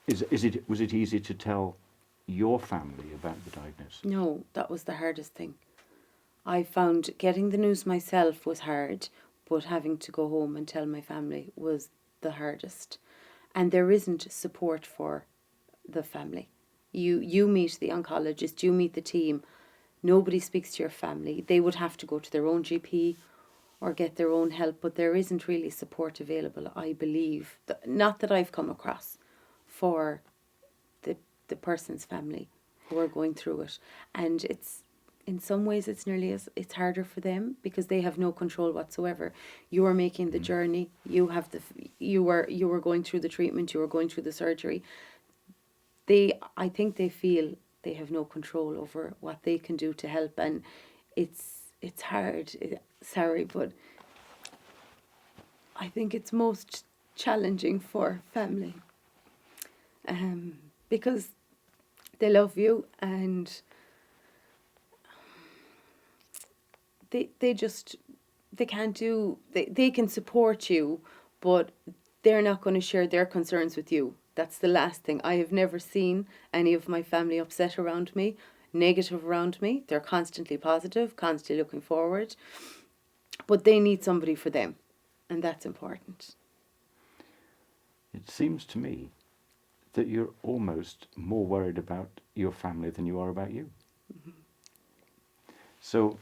Was it easy to tell your family about the diagnosis? No, that was the hardest thing. I found getting the news myself was hard, but having to go home and tell my family was the hardest. And there isn't support for the family. You meet the oncologist, you meet the team. Nobody speaks to your family. They would have to go to their own GP or get their own help, but there isn't really support available, I believe. Not that I've come across for the the person's family who are going through it. And it's in some ways it's harder for them because they have no control whatsoever. You are making the journey. You were going through the treatment, you were going through the surgery. I think they feel they have no control over what they can do to help, and it's hard. Sorry, but I think it's most challenging for family, because they love you and they just they can't do they can support you, but they're not going to share their concerns with you. That's the last thing. I have never seen any of my family upset around me, negative around me. They're constantly positive, constantly looking forward, but they need somebody for them, and that's important. It seems to me that you're almost more worried about your family than you are about you. So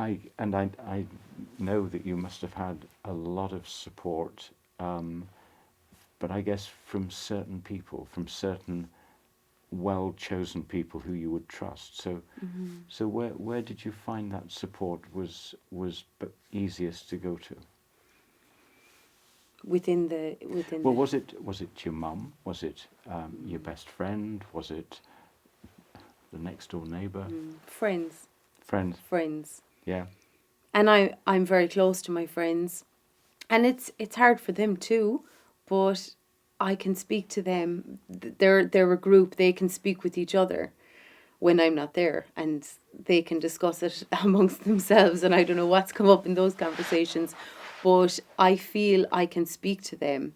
I know that you must have had a lot of support, but I guess from certain people, from certain well-chosen people who you would trust. So where did you find that support was easiest to go to? Within Well, the was it your mum? Was it your best friend? Was it the next door neighbour? friends, Friend? friends, Yeah. and I'm very close to my friends, and it's hard for them too, but I can speak to them. They're a group. They can speak with each other when I'm not there, and they can discuss it amongst themselves. And I don't know what's come up in those conversations, but I feel I can speak to them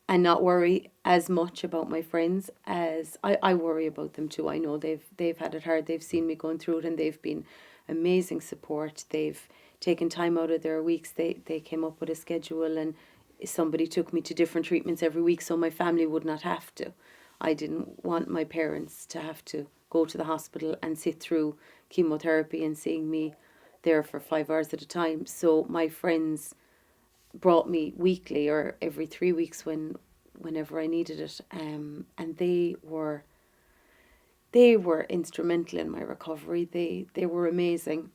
and not worry as much about my friends as I worry about them too. I know they've had it hard. They've seen me going through it, and they've been amazing support. They've taken time out of their weeks. They came up with a schedule, and somebody took me to different treatments every week so my family would not have to. I didn't want my parents to have to go to the hospital and sit through chemotherapy and seeing me there for 5 hours at a time. So my friends brought me weekly or every 3 weeks whenever I needed it, and they were instrumental in my recovery. They were amazing,